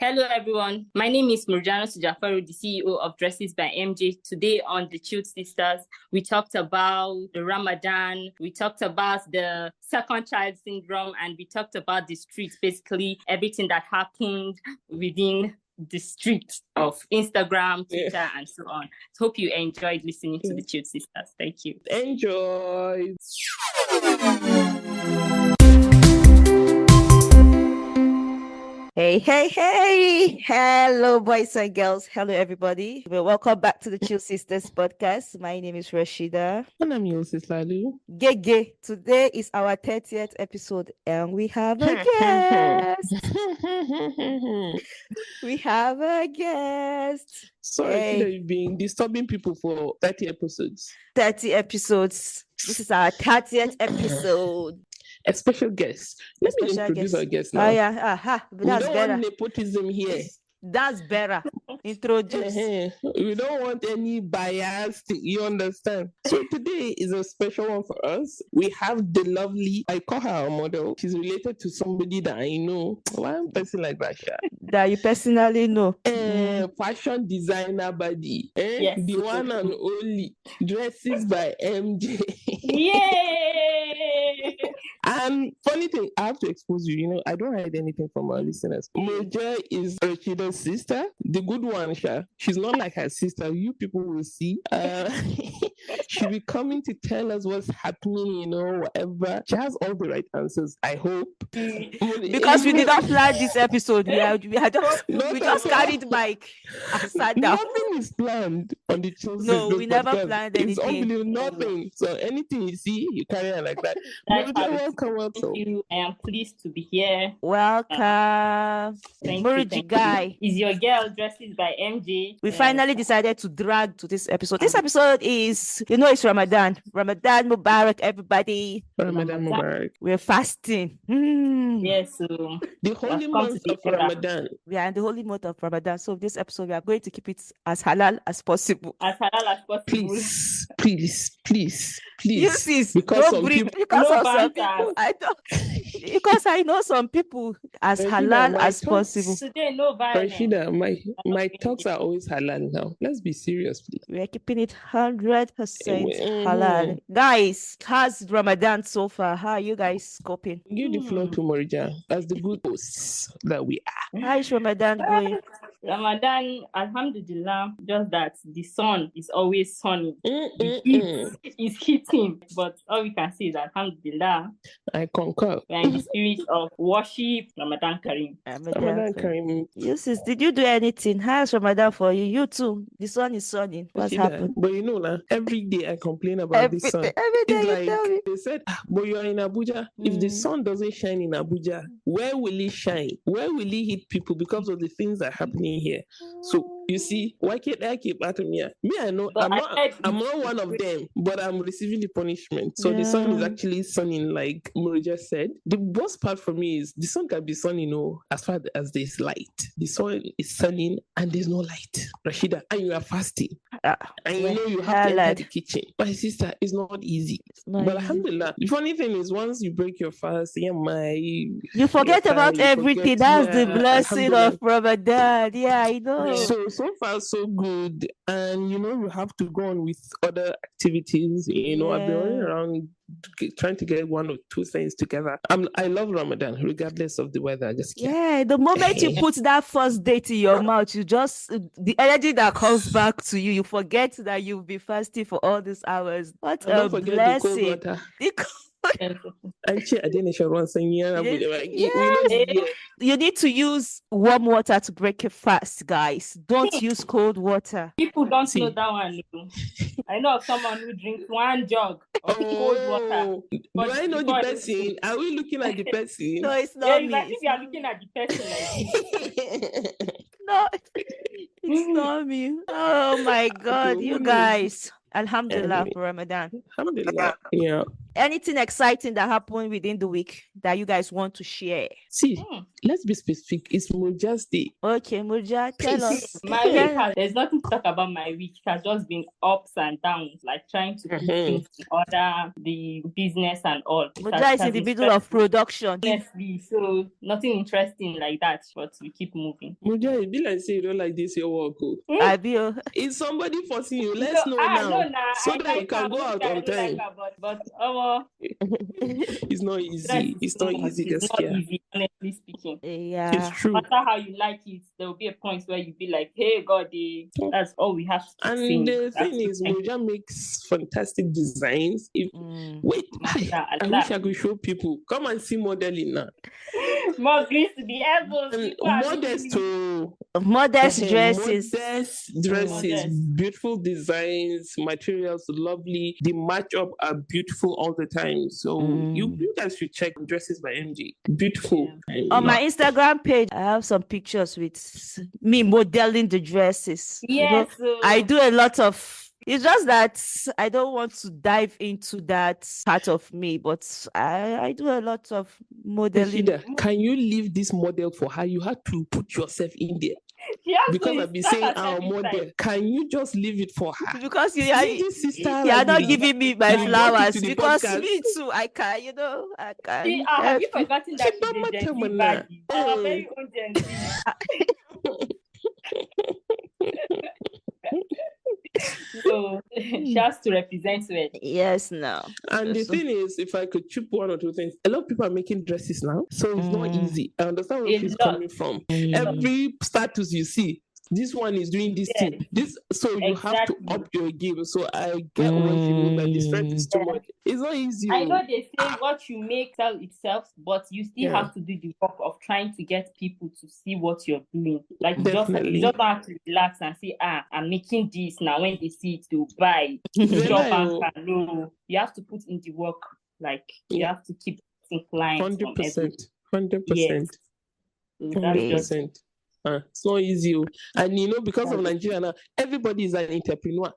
Hello, everyone. My name is Murjana Sujafaru, the CEO of Dresses by Emjay. Today on The Chilled Sisters, we talked about the Ramadan, we talked about the second child syndrome, and we talked about the streets, basically everything that happened within the streets of Instagram, Twitter, and so on. Hope you enjoyed listening to The Chilled Sisters. Thank you. Enjoy. Hey. Hello, boys and girls. Hello, everybody. Well, welcome back to the Chill Sisters podcast. My name is Rashida. And I'm your sister Lalu. Gege. Today is our 30th episode, and we have a guest. We have a guest. Sorry, Rashida, you've been disturbing people for 30 episodes. 30 episodes. This is our 30th episode. A special guest. Let me introduce our guest now. Oh, yeah. Aha. We That's don't better. want nepotism here. That's better. Introduce. We don't want any bias. You understand? So today is a special one for us. We have the lovely, I call her our model. She's related to somebody that I know. One person like Rasha. That you personally know. Fashion designer body. Yes. The one and only Dresses by MJ. Yay! And funny thing, I have to expose you. I don't hide anything from our listeners. Moja is Rashida's sister, the good one, Sha. She's not like her sister. You people will see. She'll be coming to tell us what's happening, whatever. She has all the right answers, I hope. Because we did not plan this episode. We just carried mic and sat down. Nothing is planned on the Chill No, Sisters we never podcast. planned It's anything. unbelievable, nothing. So anything you see, you carry on like that. That's how it is. Welcome. Thank you. I am pleased to be here. Welcome. Thank Muriji you. guy. Is your girl Dresses by MJ? We finally decided to drag to this episode. This episode is, it's Ramadan. Ramadan Mubarak, everybody. Ramadan Mubarak. We're fasting. Yes, so The holy come month to of the era. Ramadan. We are in the holy month of Ramadan. So this episode, we are going to keep it as halal as possible. As halal as possible. Please. You sis, Because don't some bring people- because No of some banter. people. I don't because I know some people as Rashida, halal my as thoughts- possible. Today, no violence. Rashida, my talks are always halal now. Let's be serious, please. We are keeping it 100% Mhm. halal. Guys, how's Ramadan so far? How are you guys coping? Give the floor to Morija as the good hosts that we are. How is Ramadan going? Ramadan, Alhamdulillah, just that the sun is always sunny. The heat is hitting, but all we can say is Alhamdulillah. I concur. We are in the spirit of worship, Ramadan Kareem. Ramadan Karim. You sis, did you do anything? How's Ramadan for you? You too. The sun is sunny. What's happened? But every day I complain about the sun. Every day you It's tell me. like they said, but you're in Abuja. If the sun doesn't shine in Abuja, where will it shine? Where will it hit people because of the things that are happening here? So you see, why can't I keep at me? Me, I know But I'm not one of them, but I'm receiving the punishment. So the sun is actually sunning, like Murija said. The worst part for me is the sun can be sunny, as far as there's light. The sun is sunning and there's no light. Rashida, and you are fasting. And you have to enter the kitchen. My sister, it's not easy. But alhamdulillah, the funny thing is once you break your fast, you forget about everything. That's the blessing of Ramadan. Yeah, I know. So far so good. And you have to go on with other activities. I've been running around trying to get one or two things together. I love Ramadan regardless of the weather. I just can't. Yeah, the moment you put that first date in your mouth, you just the energy that comes back to you, you forget that you'll be fasting for all these hours. What And a don't forget the cold blessing. water. You need to use warm water to break your fast, guys. Don't use cold water. People don't know that one. I know of someone who drinks one jug of cold water. Do I know the person? Are we looking at the person? No, it's Yeah, not it's me. like if you are looking at the person like this. No, it's not me. Oh my God, you guys. Alhamdulillah for Ramadan. Alhamdulillah. Yeah. Anything exciting that happened within the week that you guys want to share? See, let's be specific. It's Muja's day. Okay, Murja, tell us. My week there's nothing to talk about my week. It has just been ups and downs, like trying to put things in order, the business and all. Murja is in the middle of production. Honestly, so nothing interesting like that, but we keep moving. Murja, it be like say you don't like this your work. Is somebody forcing you? Let's know now. So that you can go out on time. But it's not easy. It's not easy, honestly speaking. Yeah. It's true. No matter how you like it, there will be a point where you'll be like, hey, God, that's all we have to say. And the thing is, Murja makes fantastic designs. Wait, I wish I could show people. Come and see modeling now. More grace to the elbows. Modest dresses. Modest dresses, beautiful designs, materials lovely. The matchup are beautiful all the time. So you guys should check Dresses by MJ. Beautiful. Yeah. On my Instagram page, I have some pictures with me modeling the dresses. Yes. I do a lot of. It's just that I don't want to dive into that part of me, but I do a lot of modeling. Rashida, can you leave this model for her? You have to put yourself in there. Because I've been saying our model. Can you just leave it for her? Because you are not giving me my flowers. Because podcast. Me too, I can, I can. See, have you forgotten that she's a Gen Z body? Our very own Gen Z. So she has to represent well. Yes, no. And the thing is, if I could chip one or two things, a lot of people are making dresses now, so it's not easy. I understand where she's coming from. Every status you see, this one is doing this thing. So you have to up your game. So I get what you mean, that the strength is too much. It's not easy. I know they say what you make sell itself, but you still have to do the work of trying to get people to see what you're doing. Like you just have to relax and say, I'm making this now. When they see it, they'll buy. No, you have to put in the work. Like you have to keep inclined. 100%. 100%. 100%. It's not easy. And because of Nigeria now, everybody is an entrepreneur.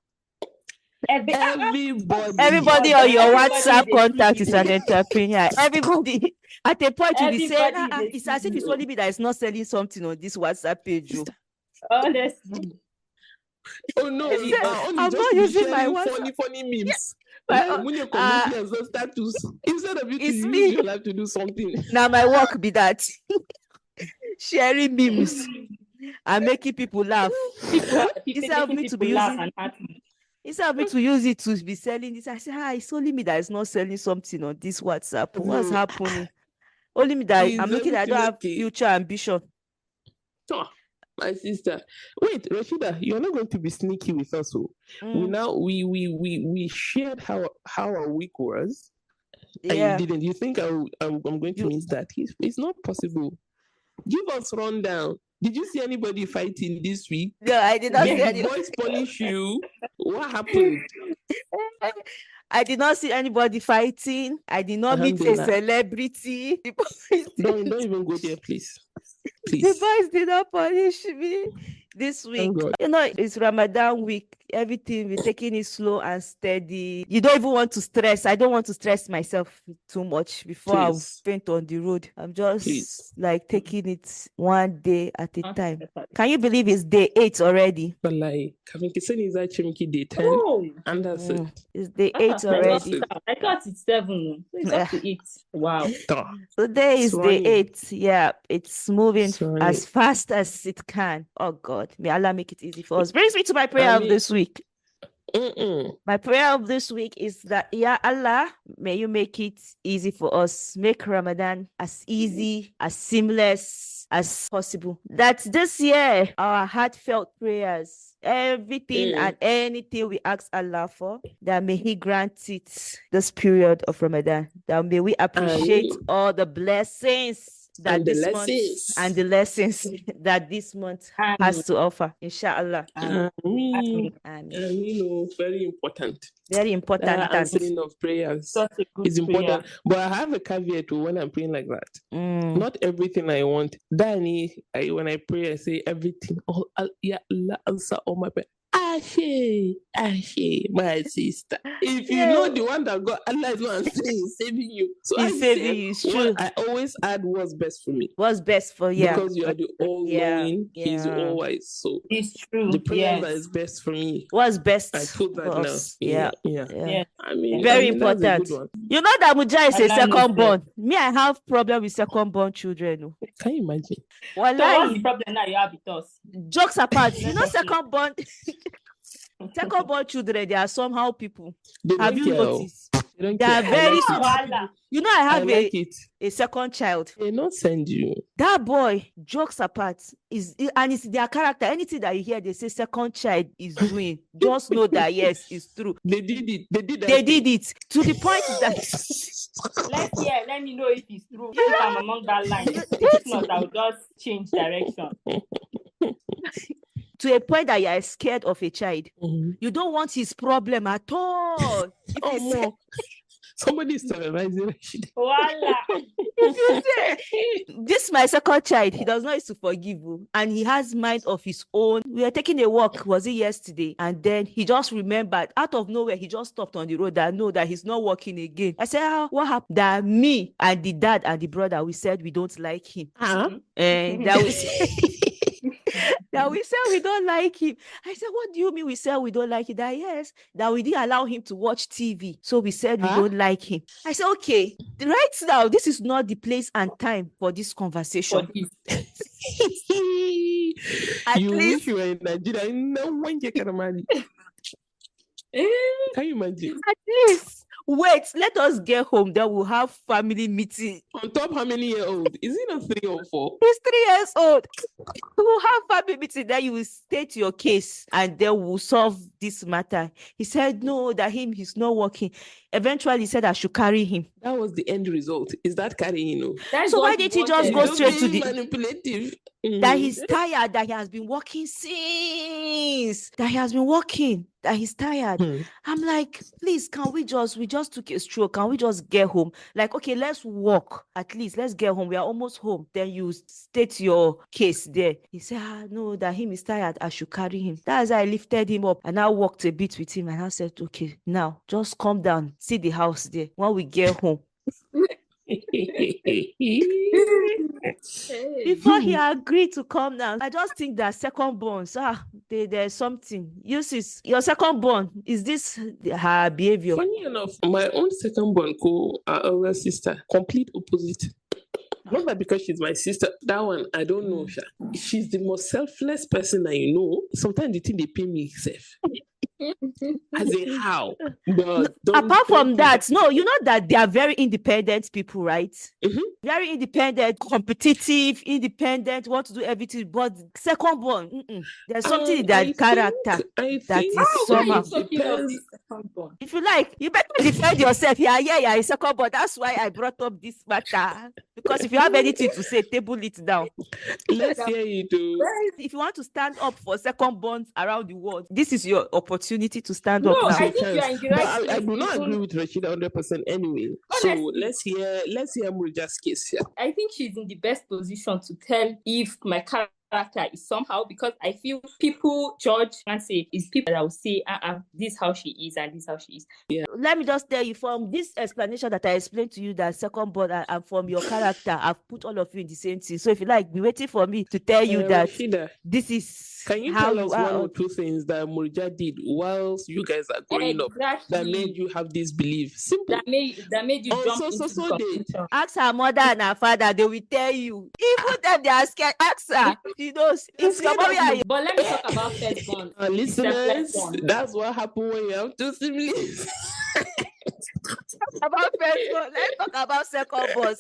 Everybody on your WhatsApp contact is an entrepreneur. Everybody at a point you'll be saying, it's as if it's only me that is not selling something on this WhatsApp page. Honestly. Oh no, I'm not using my WhatsApp. Funny memes. When your community has no status, instead of you to use your life to do something. Now my work be that. Sharing memes and making people laugh. Instead of me to be using, instead of me to use it to be selling this, I say, it's only me that is not selling something on this WhatsApp. What's happening? Only me that I'm looking at. I don't have future ambition. My sister, wait, Rashida, you're not going to be sneaky with us. We shared how our week was. And you didn't. You think I'm going to miss that? It's not possible. Give us rundown. Did you see anybody fighting this week? No, I did not see anybody. Did the boys punish you? What happened? I did not see anybody fighting. I did not meet a celebrity. Don't even go there, please. The boys did not punish me this week. It's Ramadan week. Everything, we're taking it slow and steady. You don't even want to stress. I don't want to stress myself too much before I faint on the road. I'm just taking it one day at a time. Can you believe it's day 8 already? But day 10, and that's it. It's day 8 already. I thought it's 7. So it's up to 8. Wow. Today is day 8. Yeah, it's moving as fast as it can. Oh God, may Allah make it easy for us. Brings me to my prayer of this week. My prayer of this week is that, Ya Allah, may you make it easy for us. Make Ramadan as easy, as seamless as possible. That this year, our heartfelt prayers, everything and anything we ask Allah for, that may He grant it this period of Ramadan. That may we appreciate all the blessings that this month and the lessons that this month has to offer, inshallah. Amen. Very important. Very important. Answering of prayers is important. But I have a caveat to when I'm praying like that. Not everything I want. Danny, when I pray, I say everything. Oh, ya Allah, answer all my prayer. Ashe, my sister. If you know the one that God, Allah is going to say is saving you. So He's saving you. It's true. I always add what's best for me. What's best for you? Because you are the all-knowing, He's all-wise. So it's true. The prayer that is best for me. What's best? I put that now. Yeah. I mean, very important. You know that Muja is a second born. Me, I have problem with second born children. Can you imagine? Well, so what's the problem now you have with us? Jokes apart, you know, second born children, they are somehow people. Have you noticed? They are very smart. You know, I have a second child. They not send you. That boy, jokes apart, and it's their character. Anything that you hear, they say second child is doing. Just know that yes, it's true. They did it. They did it to the point that. Let me know if it's true. If I'm among that line. If not, I'll just change direction. To a point that you are scared of a child. You don't want his problem at all. Somebody is terrorizing. Voila. This my second child. He does not used to forgive you, and he has mind of his own. We were taking a walk, was it yesterday? And then he just remembered out of nowhere. He just stopped on the road. That know that he's not walking again. I said, what happened? That me and the dad and the brother, we said we don't like him. And that was. That we said we don't like him. I said, what do you mean we said we don't like him? That yes, that we didn't allow him to watch TV. So we said we don't like him. I said, okay, right now, this is not the place and time for this conversation. At you least wish you were in Nigeria. No one can marry. Can you imagine? At least. Wait, let us get home. Then we'll have family meeting. On top, how many years old? Is he not 3 or 4? He's 3 years old. We'll have family meeting. Then you will state your case and then we'll solve this matter. He said, no, that he's not working. Eventually, he said I should carry him. That was the end result. Is that carrying you? So why didn't he just go straight to the... manipulative? That he's tired, that he has been working since. That he has been working, that he's tired. I'm like, please, we just took a stroke. Can we just get home? Like, okay, let's walk. At least, let's get home. We are almost home. Then you state your case there. He said, no, that him is tired. I should carry him. That's how I lifted him up and I walked a bit with him. And I said, okay, now just calm down. See the house there. When we get home. Before he agreed to come down, I just think that second born, there's something. Your second born, is this her behavior? Funny enough, my own second born, our older sister, complete opposite. Not that because she's my sister, that one, I don't know. She's the most selfless person I know. Sometimes the thing they pay me safe. As in how? But apart from that, no, you know that they are very independent people, right? Very independent, competitive, independent, want to do everything. But second born, there's something in that character that is somehow. If you like, you better defend yourself. Yeah, a second born. That's why I brought up this matter. Because if you have anything to say, table it down. Let's hear you do. If you want to stand up for second borns around the world, this is your opportunity to stand up now. I think you are in the right. I do not agree with Rashida 100% anyway. So let's hear Murija's case here. I think she's in the best position to tell if my character is somehow, because I feel people judge and say it's people that will say, this is how she is and this is how she is. Yeah. Let me just tell you from this explanation that I explained to you that second born and from your character, I've put all of you in the same thing. So if you like, be waiting for me to tell you that Rashida, this is. Can you tell us one or two things that Murija did whilst you guys are growing up that made you have this belief? Simple. That made you jump into the conclusion. Ask her mother and her father, they will tell you. Even them, they are scared. Ask her. She knows. It's But let me talk about firstborn. Listeners, that's what happened when you have two siblings. About firstborn. Let's talk about secondborn.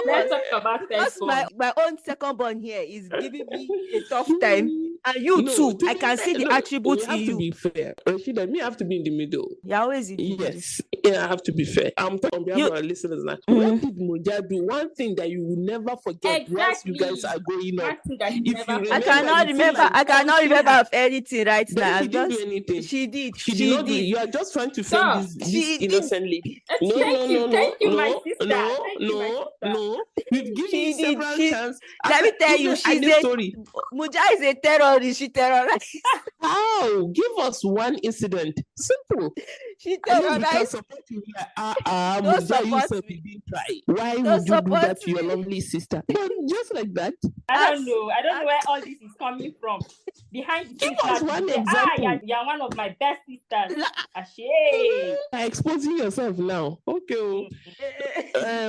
Let's talk about firstborn. My own secondborn here is giving me a tough time. And you too. I can see the attributes in you. You have to be fair. Rashida, me have to be in the middle. You're always in the middle. Yes. Yeah, I have to be fair. I'm talking on behalf of our listeners now. What did Murija do? One thing that you will never forget once you guys are growing up. I cannot remember of anything right now. She didn't do anything. She did. She did not do it. You are just trying to frame this innocent lady. No. We've given you several chances. Let me tell you, Muja is a terrorist. She terrorized. How? Give us one incident. Simple. She And tell then you we can guys, support you. Like, don't Muja, you support said me. you didn't try. Why Don't would you do support that to your me. lovely sister? But just like that. I don't know where all this is coming from. Behind the Give scenes us now, one you say, example. you're one of my best sisters. Ashay. Exposing yourself now. Okay.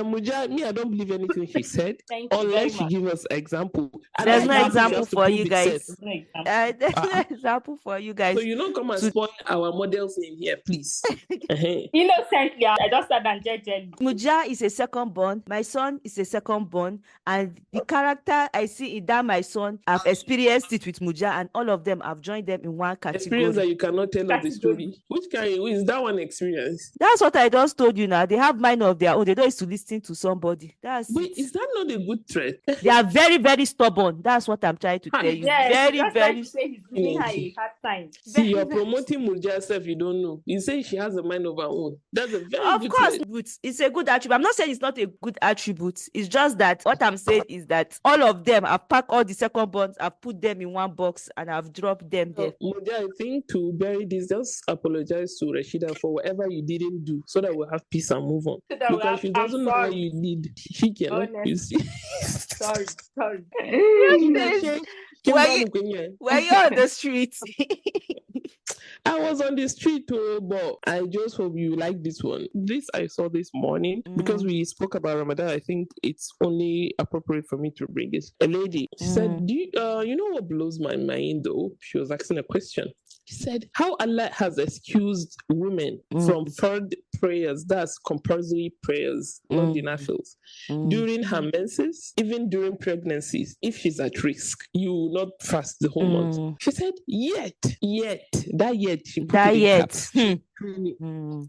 Muja, me, I don't believe anything she said. Thank you Unless very she much. give us example. And There's that no example example she has to for prove you itself. guys. No example. There's no example for you guys. So you don't come and spoil our models in here, please. Innocently, I just said and judge. Muja is a second born. My son is a second born. And the character I see in that my son, I've experienced it with Muja, and all of them, I've joined them in one category. Experience that you cannot tell us the story. Which kind is that one experience? That's what I just told you now. They have mind of their own. They don't used to listen to somebody. That's But it. is that not a good threat? They are very, very stubborn. That's what I'm trying to tell you. Yes, Very, very. Say he's giving her a hard time. See, you're promoting Muja self, you don't know. You say she has a mind of her own. That's a very Of good course, trait. it's a good attribute. I'm not saying it's not a good attribute. It's just that what I'm saying is that all of them, I've packed all the second bonds, I've put them in one box, and I've dropped them there. Muja, I think to bury this, just apologize to Rashida for whatever you didn't do so that we'll have peace and move on. Because she doesn't know what you did. She cannot. You see. Sorry. Were you on the street? I was on the street, but I just hope you like this one. This I saw this morning because we spoke about Ramadan. I think it's only appropriate for me to bring this. A lady said, "Do you know what blows my mind though?" She was asking a question. She said, "How Allah has excused women from third prayers, that's compulsory prayers, not the nafils, during her menses, even during pregnancies, if she's at risk, you will not fast the whole month." She said, yet, she put it in caps.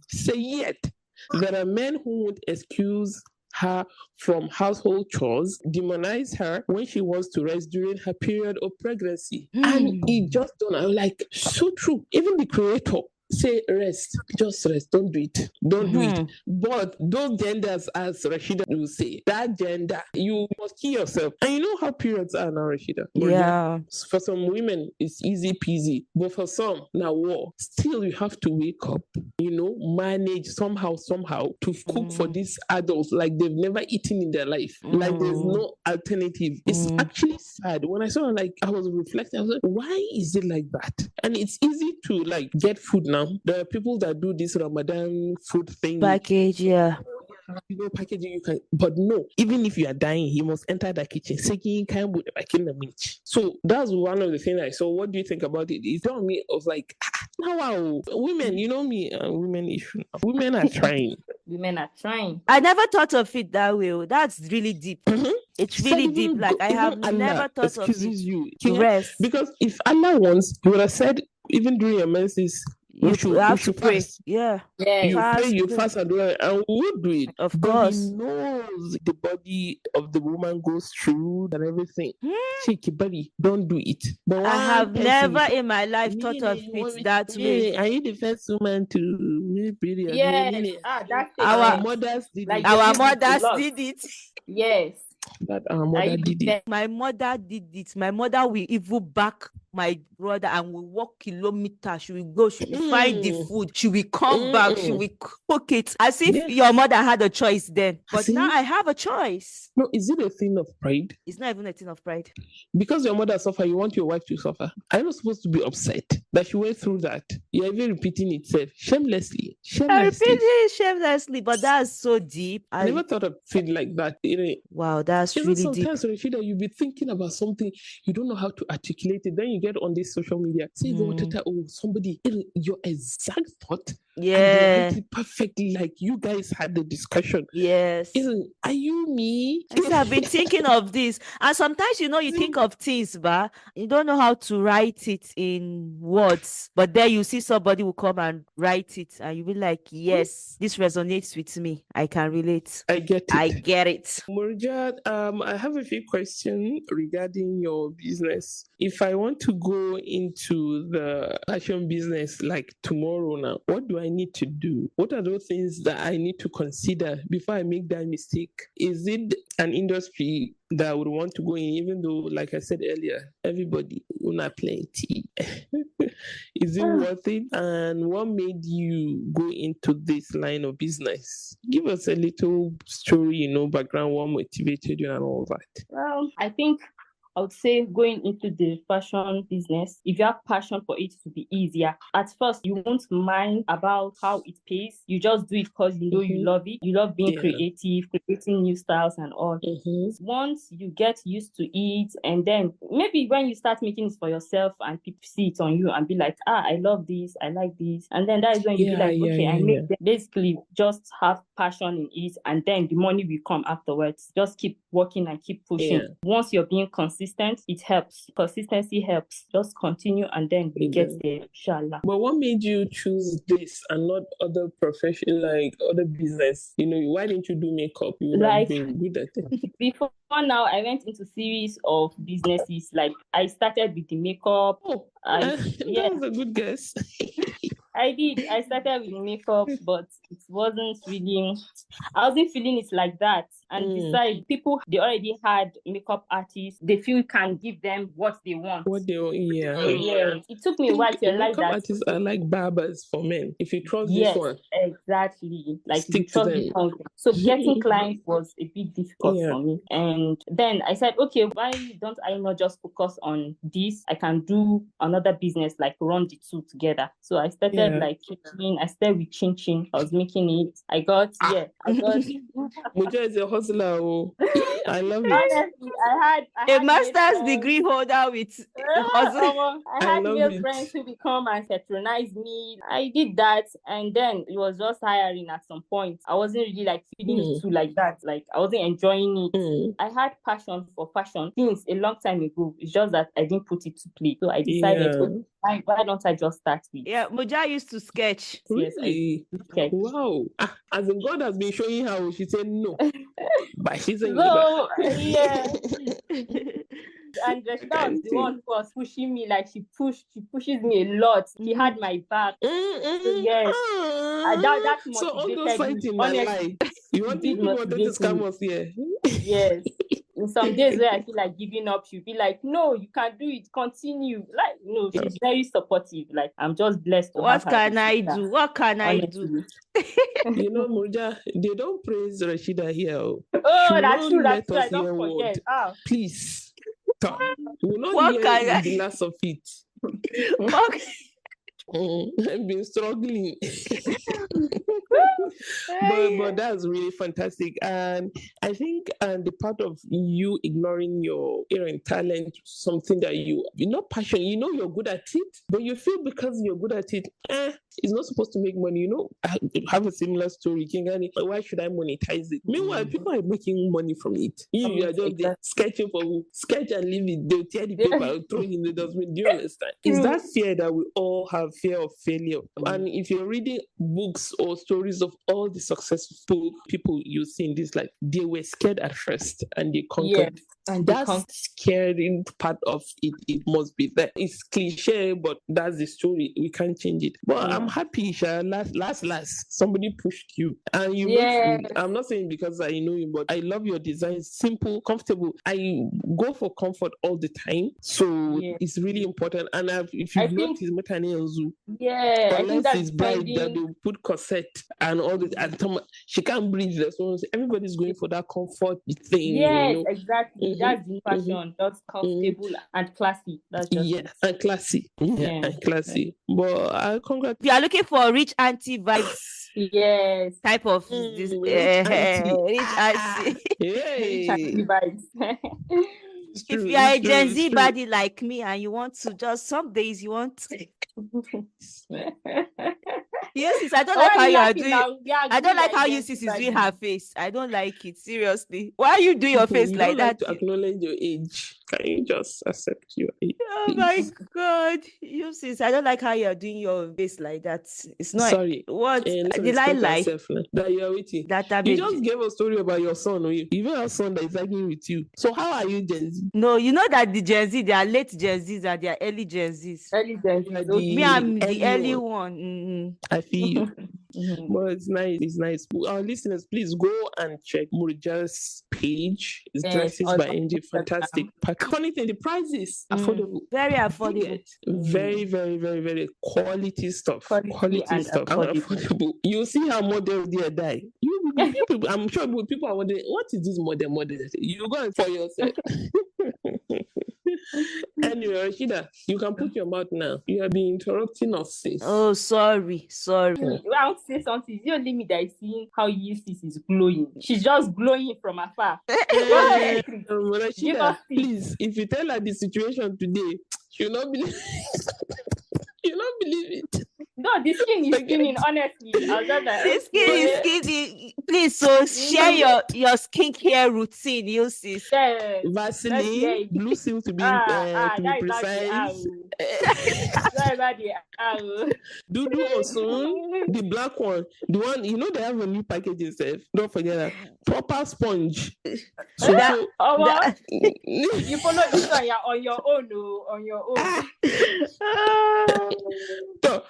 Say yet, there are men who would excuse her from household chores, demonize her when she wants to rest during her period of pregnancy. And it just don't, I'm like, so true. Even the creator say rest, just rest, don't do it, do it. But those genders, as Rashida will say, that gender, you must kill yourself. And you know how periods are now, Rashida? Yeah. For some women, it's easy peasy, but for some, now war. Still, you have to wake up, manage somehow to cook for these adults like they've never eaten in their life. Like there's no alternative. It's actually sad. When I saw it, like, I was reflecting, I was like, why is it like that? And it's easy to like get food now. There are people that do this Ramadan food thing. Package, yeah. Packaging, you can, but no, even if you are dying, you must enter the kitchen. So that's one of the things I saw. What do you think about it? It's on me. I was like, wow, women, you know me, women issue. Women are trying. Women are trying. I never thought of it that way. That's really deep. It's really deep. Like I have never thought of it. Rest. Because if Allah wants, He would have said, even during your menses, you should pray. Fast. Yeah. You pray, you fast, and we'll do it. Of course. He knows the body of the woman goes through and everything. Shake your body, don't do it. But I have never in my life thought of it that way. Are you the first woman to period? Yes. That's our mothers did it. Our mothers did it. Yes. That our mother did it. My mother did it. My mother will even back my brother and we walk kilometers. She will go, she will find the food, she will come back, she will cook it. As if your mother had a choice then. But now I have a choice. No, is it a thing of pride? It's not even a thing of pride. Because your mother suffered, you want your wife to suffer. Are you not supposed to be upset that she went through that? You're even repeating itself shamelessly. I repeat it shamelessly, but that's so deep. I never thought of it like that. Wow, that's really deep. Sometimes, Rashida, you'll be thinking about something, you don't know how to articulate it. Then you get on this social media, say somebody, your exact thought, and it perfectly, like you guys had the discussion. Yes. Are you me? I've been thinking of this, and sometimes you think of things, but you don't know how to write it in words. But then you see somebody will come and write it, and you'll be like, yes, this resonates with me. I can relate. I get it. Murja, I have a few questions regarding your business. If I want to go into the fashion business like tomorrow now, what do I need to do? What are those things that I need to consider before I make that mistake? Is it an industry that I would want to go in, even though, like I said earlier, everybody will not plenty. Is it worth it? And what made you go into this line of business? Give us a little story, background, what motivated you and all that. Well, I think I would say going into the fashion business, if you have passion for it, to be easier. At first, you won't mind about how it pays. You just do it because you know you love it. You love being creative, creating new styles and all. Once you get used to it, and then maybe when you start making it for yourself and people see it on you and be like, I love this, I like this. And then that is when you be like, okay, I make them. Basically just have passion in it, and then the money will come afterwards. Just keep working and keep pushing. Once you're being consistent, it helps. Consistency helps. Just continue and then we get there, inshallah. But what made you choose this and not other profession, like other business? Why didn't you do makeup? You would have been good at it. Before now, I went into series of businesses. Like I started with the makeup. That was a good guess. I did. I started with makeup, but it wasn't really, I wasn't feeling it like that. And besides, people, they already had makeup artists. They feel can give them what they want. It took me a while to realize that. Makeup artists are like barbers for men. If you trust this one. Exactly. Like stick to them. So getting clients was a bit difficult for me. And then I said, okay, why don't I not just focus on this? I can do another business, like run the two together. So I started I started with chin chin. I was making it. I got Muja is a hustler. I love it. Honestly, I had a master's degree holder with hustle. I had male friends who become and patronize me. I did that, and then it was just hiring at some point. I wasn't really like feeling it too like that. Like I wasn't enjoying it. I had passion for fashion since a long time ago. It's just that I didn't put it to play. So I decided, why don't I just start with? Muja used to sketch. Really? Yes, I sketch. Wow. As in God has been showing her, she said no. But she said no. And Rashida was the one who was pushing me. Like she pushes me a lot. She had my back. Yes. That motivated so all those fighting my life. You wanted to scam us here. Yes. In some days where I feel like giving up, she'll be like, no, you can do it, continue. Like, no, she's very supportive. Like, I'm just blessed. What can I do? What can I do? Murja, they don't praise Rashida here. Oh, that's true. I don't forget. Please. We will not hear the last of it. I've been struggling. but that's really fantastic. And I think the part of you ignoring your inherent talent, something that you're not passionate, you're good at it, but you feel because you're good at it, it's not supposed to make money. I have a similar story. Why should I monetize it? Meanwhile, people are making money from it. You are just sketching sketch and leave it. They'll tear the paper, throw it in the dustbin. Do you understand? It's that fear that we all have, fear of failure. And if you're reading books or stories of all the successful people you see in this life, they were scared at first and they conquered. And that's scary part of it. It must be there. It's cliche, but that's the story. We can't change it. But I'm happy, Isha. Last, somebody pushed you, and you. I'm not saying because I know you, but I love your design. Simple, comfortable. I go for comfort all the time, so it's really important. And if you've noticed, unless it's bride that they put corset and all this, and she can't breathe. Everybody's going for that comfort thing. Yes, exactly. That's the fashion. That's comfortable and classy. That's just and classy. And classy. But I congratulate. You are looking for rich auntie vibes. Yes. Type of this rich auntie. Rich auntie vibes. If you are a Gen Z body like me and you want to just some days you want to yes, I don't like how you are doing. I don't like how you sis is doing her face. I don't like it. Seriously. Why are you doing your face like that? To acknowledge your age. Can you just accept your age? Oh my God. You sis, I don't like how you are doing your face like that. It's not. Sorry. What? Did I lie? That you are waiting. You just gave a story about your son. You even have a son that is arguing with you. So how are you Gen Z? No, you know that the Gen Z, they are late Gen Zs and they are early Gen Zs. Early Gen Z. Me, I'm the early one. I feel you. But it's nice. It's nice. Our listeners, please go and check Murja's page. It's Dresses by Emjay. Fantastic. Funny thing, the price is affordable. Very affordable. Very, very, very, very quality stuff. Quality stuff. Affordable. You see how models there die. You people, I'm sure people are wondering, what is this model? You go and for yourself. Anyway, Rashida, you can put your mouth now. You have been interrupting us, sis. Oh, sorry. I want to say something. It's only me that is seeing how sis is glowing. She's just glowing from afar. Rashida, please, if you tell her the situation today, she'll not believe you'll not believe it. No, the skin is skinning, honestly. The skin is skinning. Please, so share your skincare routine, you sis. Vaseline, blue seal to be precise. Dudu also, the black one, the one, you know they have a new package itself. Don't forget that. Proper sponge. You follow this one on your own. So,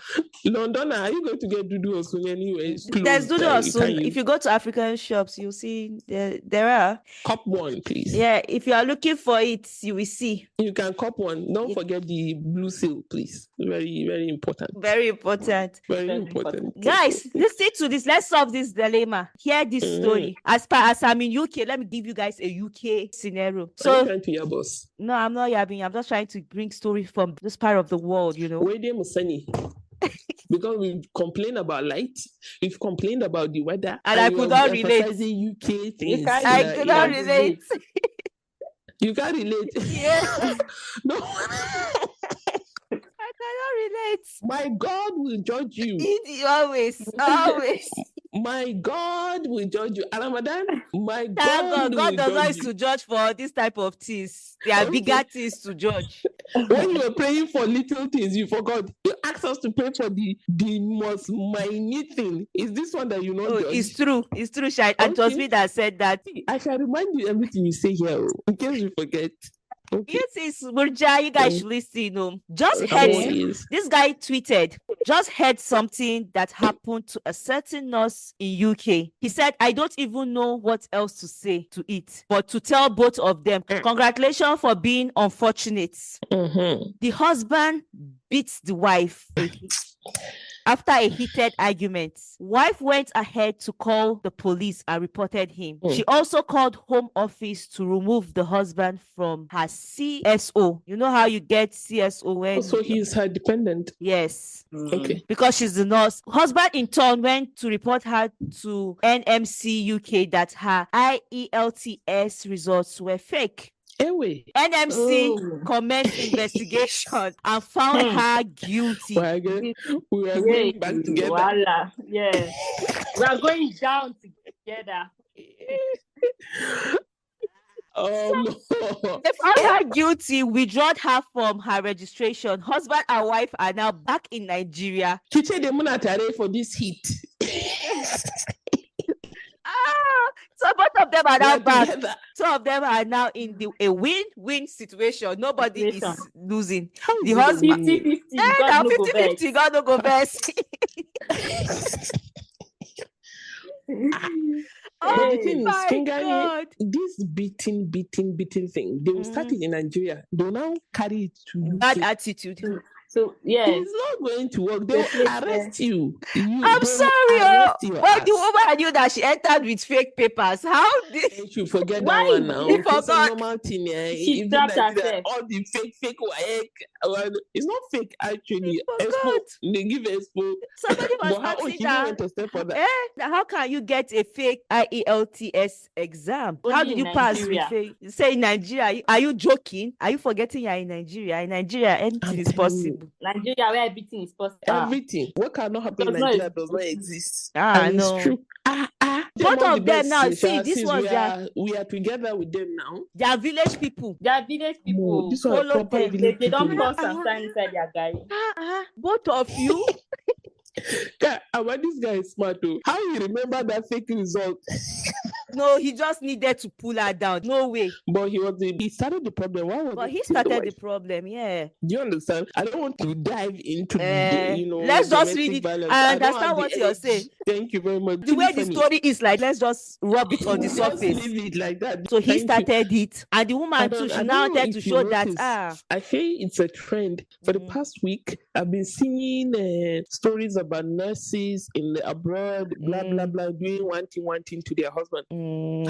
London, are you going to get Dudu Osun anyway? There's Dudu Osun. If you go to African shops, you'll see there are. Cop one, please. Yeah, if you are looking for it, you will see. You can cop one. Don't forget the blue seal, please. Very, very important. Very important. Very important. Guys, listen to this. Let's solve this dilemma. Hear this story. As far as I'm in UK, let me give you guys a UK scenario. So, are you trying to your boss? No, I'm not yabbing. I'm just trying to bring story from this part of the world, you know. Where they Musani? Because we've complained about light, we've complained about the weather, and I could not relate. UK things. I could not relate. You can't relate. Yeah. No. I cannot relate. My God will judge you. Always. My God will judge you. Ramadan, my God does not used to judge for this type of things. There are bigger things to judge. When you were praying for little things, you forgot. You asked us to pray for the most minute thing. Is this one that you know? It's true. It's true, Shai. And it was me that said that. I shall remind you everything you say here, in case you forget. Okay. Yes, it's Murja. You guys should listen. Just heard this guy tweeted. Just heard something that happened to a certain nurse in UK. He said, "I don't even know what else to say to it, but to tell both of them, congratulations for being unfortunate." The husband beats the wife. After a heated argument, wife went ahead to call the police and reported him. She also called Home Office to remove the husband from her CSO. You know how you get CSO when... So he's her dependent? Yes. Okay. Because she's the nurse. Husband in turn went to report her to NMC UK that her IELTS results were fake. Anyway, NMC commenced investigation and found her guilty. We are going back together. Voila. Yes. We are going down together. They found her guilty, withdrew her from her registration. Husband and wife are now back in Nigeria. For this heat. So both of them are now back. Two of them are now in a win-win situation. Nobody is losing. The husband 50-50. God no go best. The thing is, Fingani, this beating thing, they will start it in Nigeria. They will now carry it to bad attitude. So yeah, it's not going to work. They will arrest you. I'm sorry. But the woman knew that she entered with fake papers. How did you forget that one now? You forgot. It's a normal thing. She trapped herself. All the fake work. It's not fake actually. Expo, they give expo. Somebody was asking that. How can you get a fake IELTS exam? Only how did you pass with fake? Say in Nigeria. Are you joking? Are you forgetting you're in Nigeria? In Nigeria, anything is possible. Nigeria, where everything is possible. Everything. What cannot happen in Nigeria does not exist. No. It's true. Both of them now. See, this was we are together with them now. They are village people. No, this one they don't cross and stand inside their guy. Both of you. Yeah, this guy is smart too. How you remember that fake result? No, he just needed to pull her down. No way. But he started the problem. Why was he started the problem, yeah. Do you understand? I don't want to dive into let's just read it. Violence. I understand what you're saying. Thank you very much. The way the story is, like, let's just rub it on the surface. Leave it like that. So he started it, and the woman too, she now wanted to show that I feel it's a trend. For the past week, I've been seeing stories about nurses in the abroad, blah blah blah, doing one thing to their husband.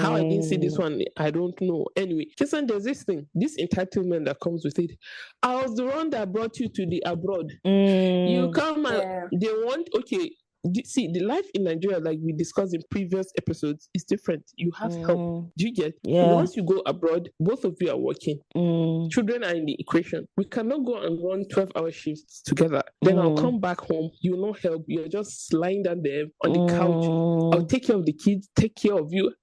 How I didn't see this one, I don't know. Anyway, listen, there's this thing, this entitlement that comes with it. I was the one that brought you to the abroad. You come and they want, okay. See, the life in Nigeria, like we discussed in previous episodes, is different. You have help. Do you get? Yeah. Once you go abroad, both of you are working. Children are in the equation. We cannot go and run 12-hour shifts together. Then I'll come back home. You will not help. You're just lying down there on the couch. I'll take care of the kids, take care of you.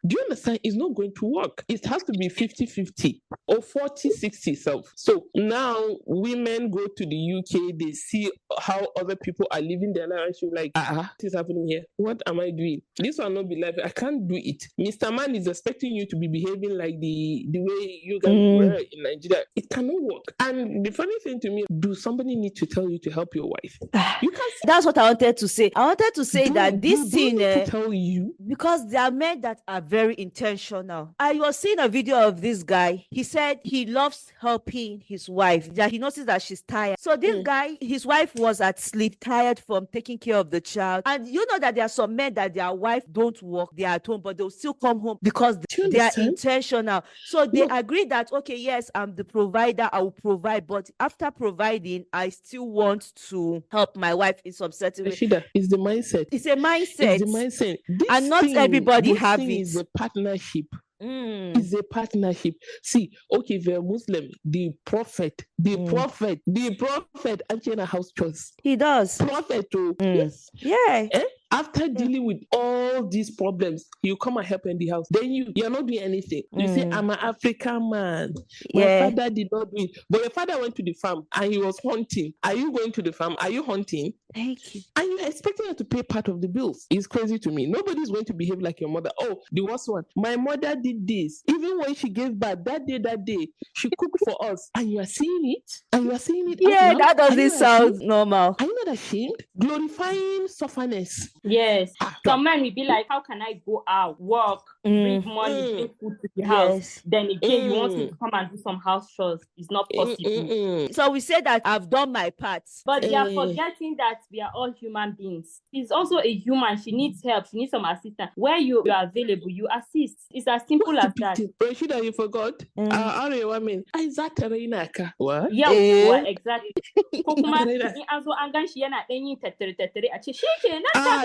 Do you understand? It's not going to work. It has to be 50-50 or 40-60 self. So now women go to the UK, they see how other people are living their lives. You're like, what is happening here? What am I doing? This will not be life. I can't do it. Mr. Man is expecting you to be behaving like the way you guys were in Nigeria. It cannot work. And the funny thing to me, do somebody need to tell you to help your wife? You can't. That's what I wanted to say. I wanted to say that this thing to tell you, because there are men that are very intentional. I was seeing a video of this guy. He said he loves helping his wife. That he noticed that she's tired. So this guy, his wife was at sleep, tired from taking care of the child. And you know that there are some men that their wife don't work, they are at home, but they'll still come home because they are intentional. So they agree that, okay, yes, I'm the provider, I will provide, but after providing, I still want to help my wife in some certain way. Rashida, it's the mindset. It's a mindset. It's the mindset. And not everybody have it. It's a partnership. It's a partnership. See, okay, if you're a Muslim, the prophet, actually in a house chores. He does. Prophet too. Yes. Yeah. After dealing with all these problems, you come and help in the house. Then you're not doing anything. You say, I'm an African man. My father did not do it. But your father went to the farm and he was hunting. Are you going to the farm? Are you hunting? Thank you. And you're expecting her to pay part of the bills. It's crazy to me. Nobody's going to behave like your mother. Oh, the worst one. My mother did this. Even when she gave birth, that day, she cooked for us. And you are seeing it? Yeah, that doesn't sound normal. Are you not ashamed? Glorifying sufferness. Yes. Some men will be like, how can I go out, work, bring money, bring food to the house? Then again, you want me to come and do some house chores. It's not possible. So we say that I've done my part. But they are forgetting that we are all human beings. She's also a human. She needs help. She needs some assistance. Where you are available, you assist. It's as simple as that. Rashida, you forgot? What? Yeah, exactly.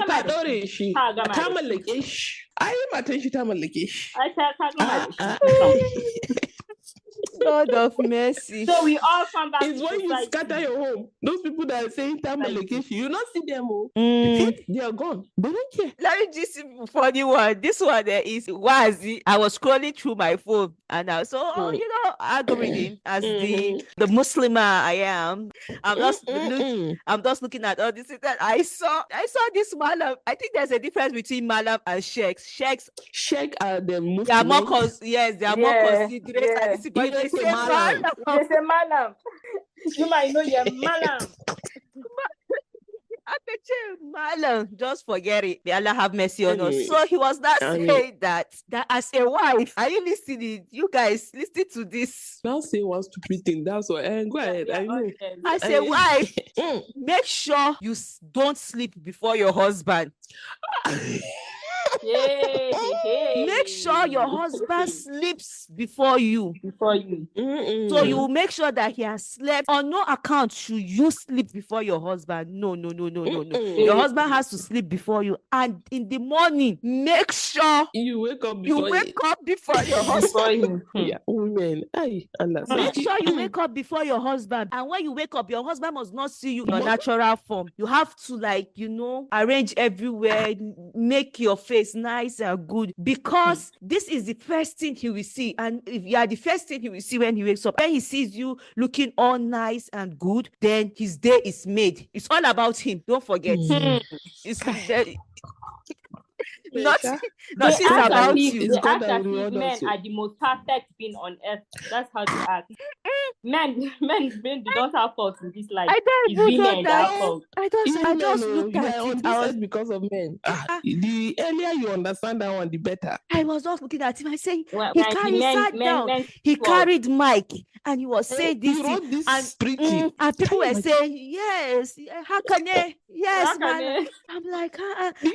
Ta ɗore shi, ta mallake shi. Ai, matan shi ta mallake shi. God of mercy. So we all come back. It's when you scatter your home. Those people that are saying time allocation, you not see them. They are gone. They don't care. Let me just funny one. This one there is Wazi. I was scrolling through my phone and I saw, algorithm as the Muslimah I am. I'm just looking at all this. I saw this malam. I think there's a difference between malam and sheikhs. Sheikh are the Muslims. They are more they are more considerate. They say malam. You might know you're malam. Malam, just forget it. May Allah have mercy on us. So he was not saying that as a wife, are you listening? You guys, listen to this. Don't say one stupid thing. That's what. Go ahead. I know. As a wife, make sure you don't sleep before your husband. Make sure your husband sleeps before you. So you make sure that he has slept. On no account should you sleep before your husband. No. Your husband has to sleep before you. And in the morning, make sure you wake up before your husband. Yeah, women. Make sure you wake up before your husband. And when you wake up, your husband must not see you in your natural form. You have to arrange everywhere, make your face nice and good, because this is the first thing he will see. And if you are the first thing he will see when he wakes up, when he sees you looking all nice and good, then his day is made. It's all about him. Don't forget. Nothing They act about as if, you. they act as if men are the most perfect being on earth. That's how they act. Men, they don't have fault in this life. It's women that have fault. I just looked at it. I was because of men. The earlier you understand that one, the better. I was just looking at him. I said, he carried Mike, and he was saying this. He wrote this and people were saying, yes, how can they? Yes, man. I'm like,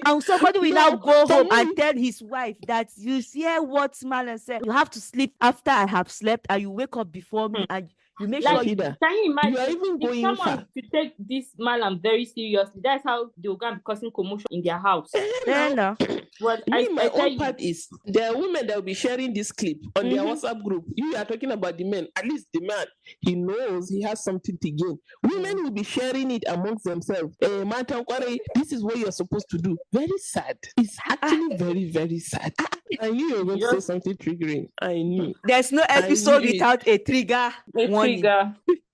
and somebody will now go home and tell his wife that you hear what man said. You have to sleep after I have slept, and you wake up before me, and you make sure you. Can you imagine? You are even if someone to take this man very seriously, that's how they're going to be causing commotion in their house. No. Well, my own part is there are women that will be sharing this clip on their WhatsApp group. You are talking about the men. At least the man, he knows he has something to gain. Women will be sharing it amongst themselves. This is what you're supposed to do. Very sad. It's actually very, very sad. I knew you were going to say something triggering. I knew. There's no episode without a trigger.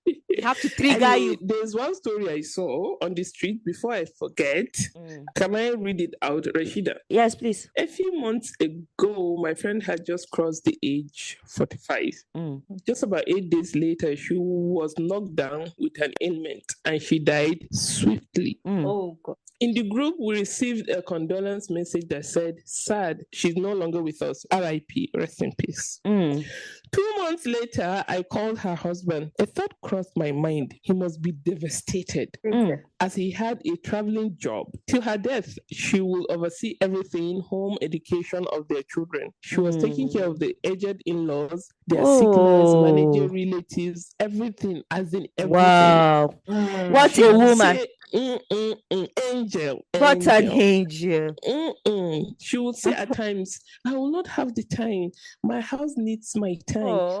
You have to trigger you. There's one story I saw on the street before I forget. Can I read it out, Rashida? Yes, please. A few months ago, my friend had just crossed the age 45. Just about 8 days later, she was knocked down with an ailment and she died swiftly. Oh, God. In the group, we received a condolence message that said, sad, she's no longer with us. R.I.P., rest in peace. 2 months later, I called her husband. A thought crossed my mind. He must be devastated as he had a traveling job. Till her death, she will oversee everything, home, education of their children. She was taking care of the aged in-laws, their sickness, managing relatives, everything, as in everything. Wow. What a woman. Angel. What an angel. She would say at times, I will not have the time. My house needs my time.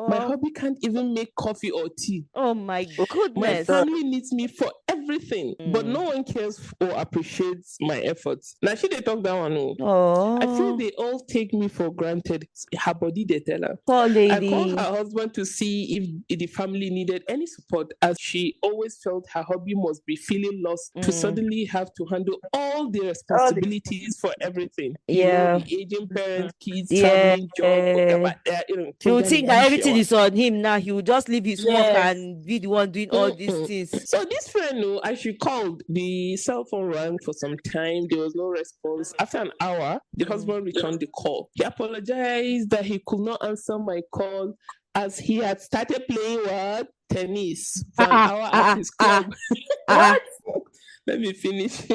My hubby can't even make coffee or tea. Oh my goodness. My family needs me for everything. But no one cares or appreciates my efforts. Now she they talk that one. I feel they all take me for granted. Her body they tell her. Poor lady. I called her husband to see if the family needed any support, as she always felt her hubby must be feeling lost to suddenly have to handle all the responsibilities for everything. The aging parents, kids, traveling, job, whatever. He would think that everything is on him now. He would just leave his work and be the one doing all these things. So this friend, as she called, the cell phone rang for some time. There was no response. After an hour, the husband returned the call. He apologized that he could not answer my call as he had started playing tennis for an hour at his club. What? Let me finish.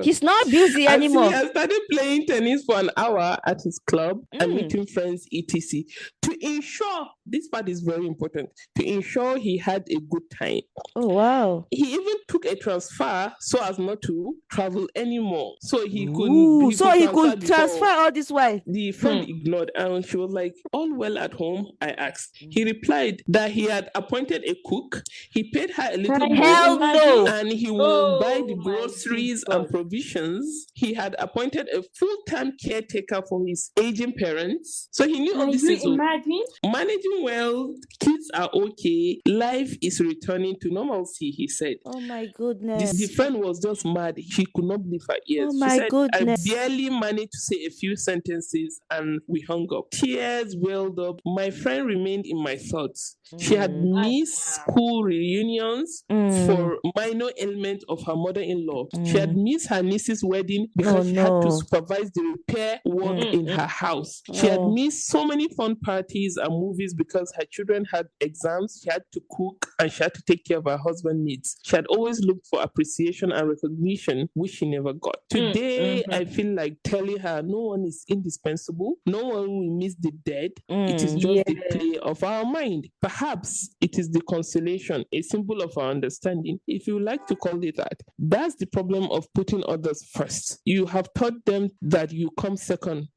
He's not busy anymore. He has started playing tennis for an hour at his club and meeting friends, etc. To ensure, this part is very important, to ensure he had a good time. Oh, wow. He even took a transfer so as not to travel anymore. So he could transfer all this while. The friend ignored, and she was like, all well at home, I asked. He replied that he had appointed a cook. He paid her a little no. and he will buy the groceries and provisions. He had appointed a full-time caretaker for his aging parents. So he knew all this is managing well, kids are okay, life is returning to normalcy, he said. Oh my goodness. The friend was just mad. She could not believe her ears. Oh my goodness. I barely managed to say a few sentences and we hung up. Tears welled up. My friend remained in my thoughts. She had missed school reunions for minor ailment of her mother-in-law. She had missed her niece's wedding because she had to supervise the repair work in her house. She had missed so many fun parties and movies because her children had exams. She had to cook and she had to take care of her husband's needs. She had always looked for appreciation and recognition, which she never got. Today, I feel like telling her no one is indispensable. No one will miss the dead. It is just the play of our mind. Perhaps it is the consolation, a symbol of our understanding, if you like to call it that. That's the problem of putting others first. You have taught them that you come second.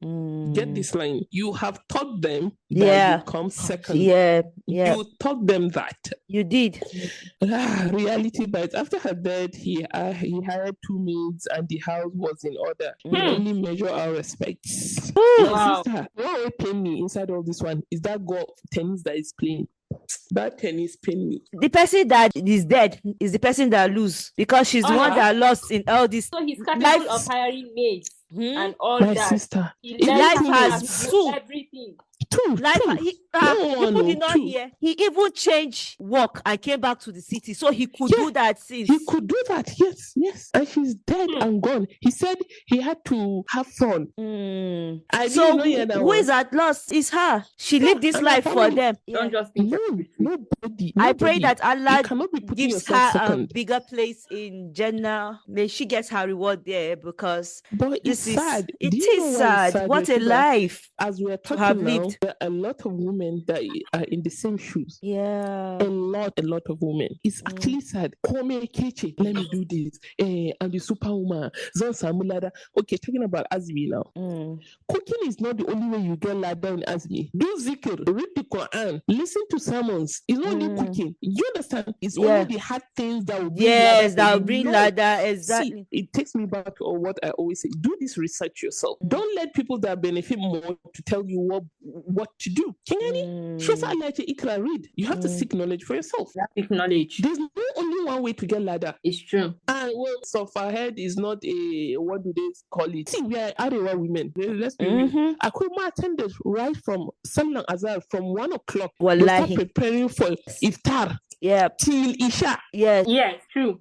Get this line. You have taught them that you come second. You taught them that. You did. Reality bites. After her death, he hired 2 maids and the house was in order. We only measure our respects. My sister, what will pain me inside all this one is that girl tennis that is playing. That tennis pain me. The person that is dead is the person that lose because she's the one that lost in all this. So he's capable of hiring maids and all My that. sister. Life has two. Everything. People did not hear. He even changed work and came back to the city, so he could do that since. He could do that, yes. And she's dead and gone. He said he had to have fun. I didn't know that who is at loss is her. She lived this life for them. Don't just think nobody. I pray that Allah gives her a bigger place in Jannah. May she get her reward there because it's sad. It is sad. What a life. As we're talking now, there are a lot of women that are in the same shoes. Yeah. A lot of women. It's actually sad. Let me do this. And the superwoman. Okay, talking about Azmi now. Cooking is not the only way you get ladder in Azmi. Do zikr, read the Quran, listen to sermons. It's not only cooking. You understand? It's only the hard things that will bring ladder. That will bring ladder. Exactly. See, it takes me back to what I always say. Do this research yourself. Don't let people that benefit more to tell you what to do. Read. You have to seek knowledge for yourself. Seek knowledge. There's no only one way to get ladder. It's true. And Safahead is not a, what do they call it? See, we are Arewa women. Let's be real. Akuma attended right from Salam Azhar from 1 o'clock. They start preparing for iftar. Yeah. Till Isha. Yes. Yeah, true.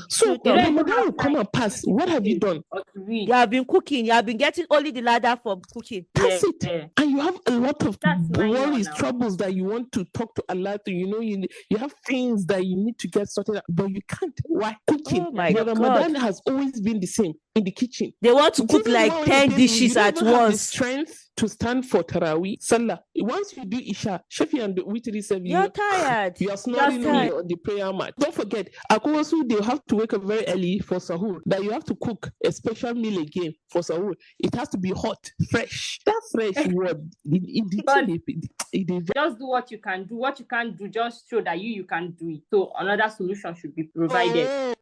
So Ramadan will come and pass. What have you done? You have been cooking. You have been getting only the ladder from cooking. That's it. Yeah. And you have a lot of worries, troubles that you want to talk to Allah to. You have things that you need to get sorted out, but you can't. Why? Cooking. Oh my God. Ramadan has always been the same in the kitchen. They want to cook like 10 dishes at once. Strength to stand for Taraweeh, Salah. Once you do Isha, Shafi and Witri service, you're tired. You are snoring on the prayer mat. Don't forget, Akowasu, they have to wake up very early for Sahur. That you have to cook a special meal again for Sahur. It has to be hot, fresh. That fresh word. Just do what you can do. What you can't do, just show that you can do it. So another solution should be provided.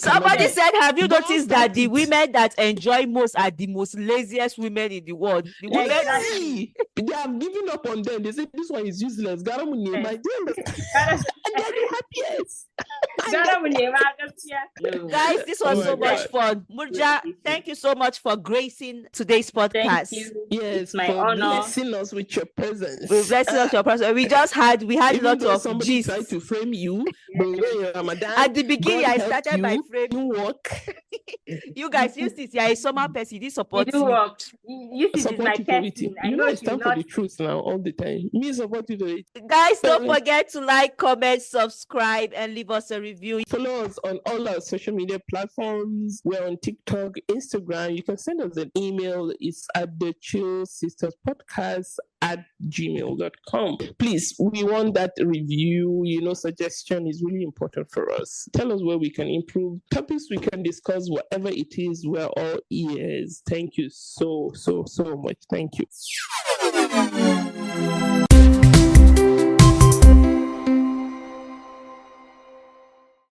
Somebody said, have you noticed that the women that enjoy most are the most laziest women in the world? The women they have given up on them. They say this one is useless. And they're the happiest. Guys, this was so much fun. Murja, thank you so much for gracing today's podcast. Thank you. Yes, my for honor. Blessing us with your presence. Blessing us with your presence. We had lots of somebody tried to frame you. Ramadan, at the beginning, I started by framing. You work. You guys, you see, you're a summer person. You support you work. You see, my person. You know, it's time for the truth now all the time. Me support you for it. Guys, don't forget to like, comment, subscribe, and leave us a review. Follow us on all our social media platforms. We're on TikTok, Instagram. You can send us an email. It's at the Chill Sisters Podcast @gmail.com. Please, we want that review. Suggestion is really important for us. Tell us where we can improve. Topics we can discuss, whatever it is, we're all ears. Thank you so much. Thank you.